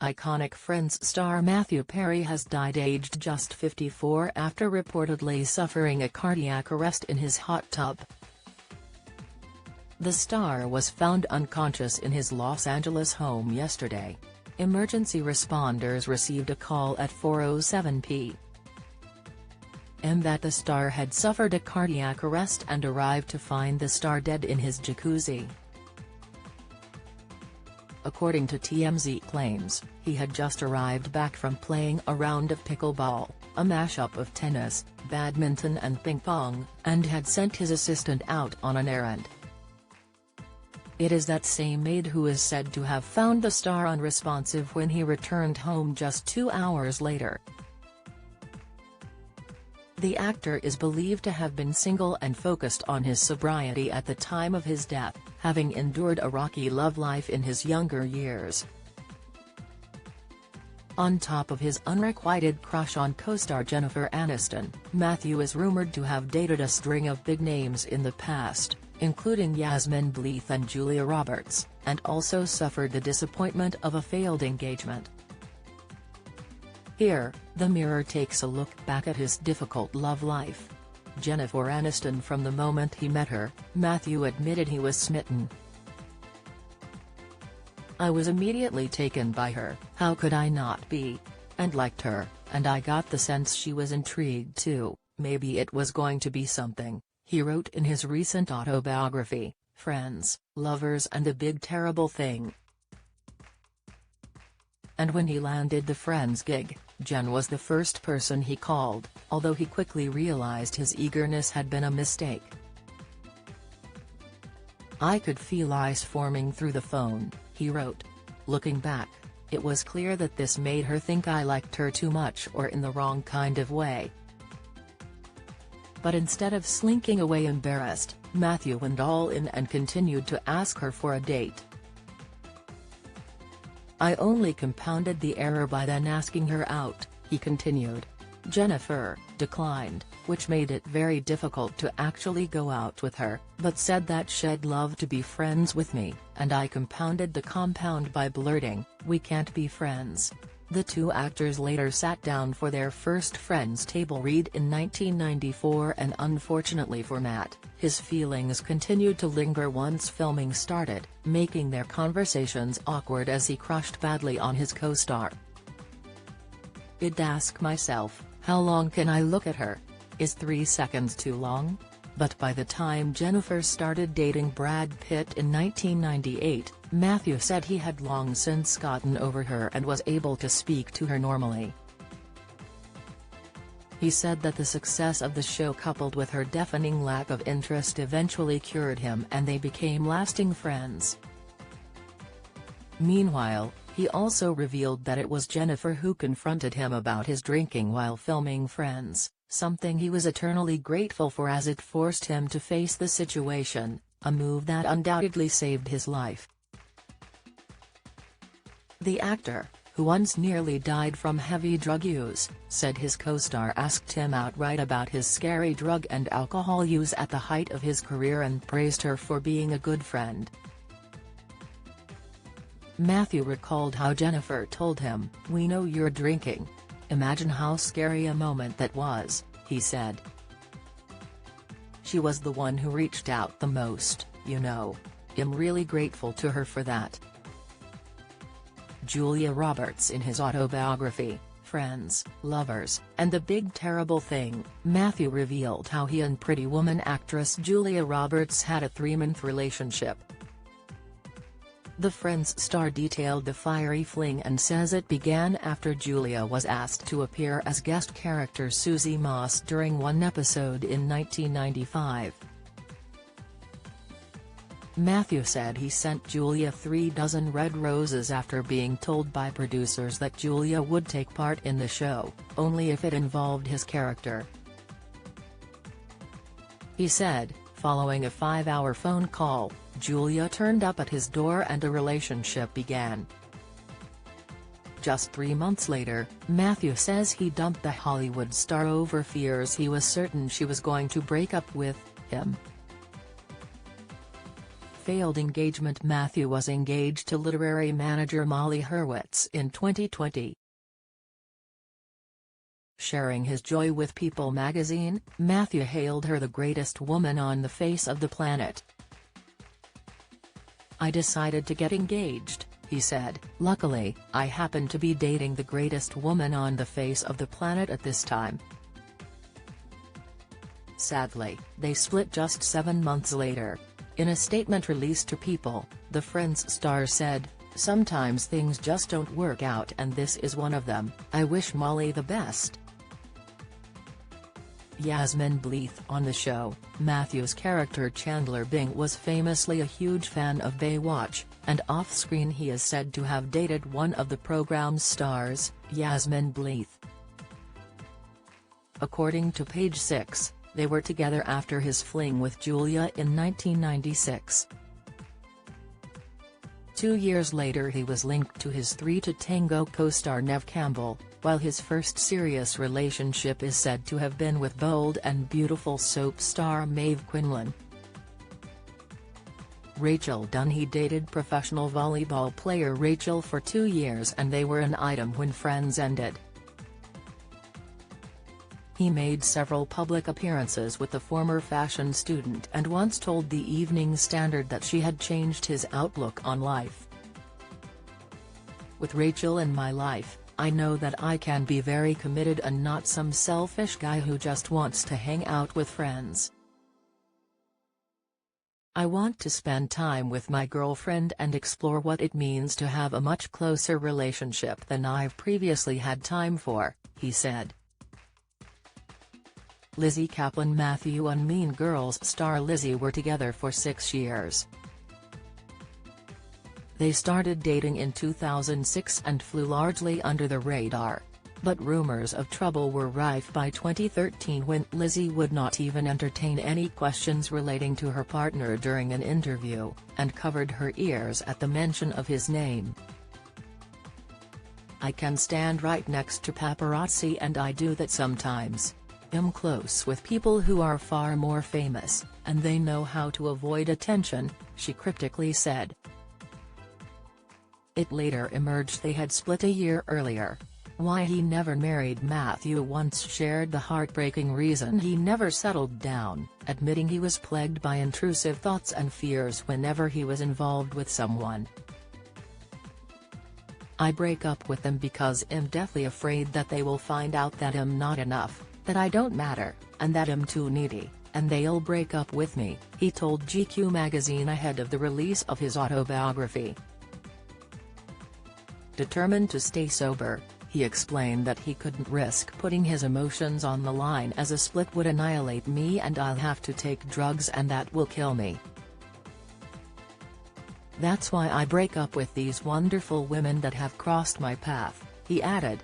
Iconic Friends star Matthew Perry has died aged just 54 after reportedly suffering a cardiac arrest in his hot tub. The star was found unconscious in his Los Angeles home yesterday. Emergency responders received a call at 4:07 p.m. that the star had suffered a cardiac arrest and arrived to find the star dead in his jacuzzi. According to TMZ claims, he had just arrived back from playing a round of pickleball, a mashup of tennis, badminton and ping pong, and had sent his assistant out on an errand. It is that same maid who is said to have found the star unresponsive when he returned home just 2 hours later. The actor is believed to have been single and focused on his sobriety at the time of his death, having endured a rocky love life in his younger years. On top of his unrequited crush on co-star Jennifer Aniston, Matthew is rumored to have dated a string of big names in the past, including Yasmine Bleeth and Julia Roberts, and also suffered the disappointment of a failed engagement. Here, the Mirror takes a look back at his difficult love life. Jennifer Aniston. From the moment he met her, Matthew admitted he was smitten. "I was immediately taken by her, how could I not be? And liked her, and I got the sense she was intrigued too, maybe it was going to be something," he wrote in his recent autobiography, Friends, Lovers and the Big Terrible Thing. And when he landed the Friends gig, Jen was the first person he called, although he quickly realized his eagerness had been a mistake. "I could feel ice forming through the phone," he wrote. "Looking back, it was clear that this made her think I liked her too much or in the wrong kind of way." But instead of slinking away embarrassed, Matthew went all in and continued to ask her for a date. "I only compounded the error by then asking her out," he continued. Jennifer declined, which made it very difficult to actually go out with her, but said that she'd love to be friends with me, and I compounded the compound by blurting, "We can't be friends." The two actors later sat down for their first Friends table read in 1994, and unfortunately for Matt, his feelings continued to linger once filming started, making their conversations awkward as he crushed badly on his co-star. "I'd ask myself, how long can I look at her? Is 3 seconds too long?" But by the time Jennifer started dating Brad Pitt in 1998, Matthew said he had long since gotten over her and was able to speak to her normally. He said that the success of the show coupled with her deafening lack of interest eventually cured him and they became lasting friends. Meanwhile, he also revealed that it was Jennifer who confronted him about his drinking while filming Friends, something he was eternally grateful for as it forced him to face the situation, a move that undoubtedly saved his life. The actor, who once nearly died from heavy drug use, said his co-star asked him outright about his scary drug and alcohol use at the height of his career and praised her for being a good friend. Matthew recalled how Jennifer told him, "We know you're drinking. Imagine how scary a moment that was," he said. "She was the one who reached out the most, you know. I'm really grateful to her for that." Julia Roberts. In his autobiography, Friends, Lovers, and the Big Terrible Thing, Matthew revealed how he and Pretty Woman actress Julia Roberts had a 3-month relationship. The Friends star detailed the fiery fling and says it began after Julia was asked to appear as guest character Susie Moss during one episode in 1995. Matthew said he sent Julia 3 dozen red roses after being told by producers that Julia would take part in the show, only if it involved his character. He said, following a 5-hour phone call, Julia turned up at his door and a relationship began. Just 3 months later, Matthew says he dumped the Hollywood star over fears he was certain she was going to break up with him. failed engagement. Matthew was engaged to literary manager Molly Hurwitz in 2020. Sharing his joy with People magazine, Matthew hailed her the greatest woman on the face of the planet. "I decided to get engaged," he said. "Luckily, I happen to be dating the greatest woman on the face of the planet at this time." Sadly, they split just 7 months later. In a statement released to People, the Friends star said, "Sometimes things just don't work out and this is one of them. I wish Molly the best." Yasmin Bleeth. On the show, Matthew's character Chandler Bing was famously a huge fan of Baywatch, and off-screen he is said to have dated one of the program's stars, Yasmin Bleeth. According to Page 6, they were together after his fling with Julia in 1996. 2 years later he was linked to his Three to Tango co-star Neve Campbell, while his first serious relationship is said to have been with Bold and Beautiful soap star Maeve Quinlan. Rachel Dunn. He dated professional volleyball player Rachel for 2 years and they were an item when Friends ended. He made several public appearances with the former fashion student and once told the Evening Standard that she had changed his outlook on life. "With Rachel in my life, I know that I can be very committed and not some selfish guy who just wants to hang out with friends. I want to spend time with my girlfriend and explore what it means to have a much closer relationship than I've previously had time for," he said. Lizzie Kaplan. Matthew and Mean Girls star Lizzie were together for 6 years. They started dating in 2006 and flew largely under the radar. But rumors of trouble were rife by 2013 when Lizzie would not even entertain any questions relating to her partner during an interview, and covered her ears at the mention of his name. "I can stand right next to paparazzi and I do that sometimes. I'm close with people who are far more famous, and they know how to avoid attention," she cryptically said. It later emerged they had split a year earlier. Why he never married. Matthew once shared the heartbreaking reason he never settled down, admitting he was plagued by intrusive thoughts and fears whenever he was involved with someone. "I break up with them because I'm deathly afraid that they will find out that I'm not enough, that I don't matter, and that I'm too needy, and they'll break up with me," he told GQ magazine ahead of the release of his autobiography. Determined to stay sober, he explained that he couldn't risk putting his emotions on the line as a split would annihilate me and I'll have to take drugs and that will kill me. "That's why I break up with these wonderful women that have crossed my path," he added.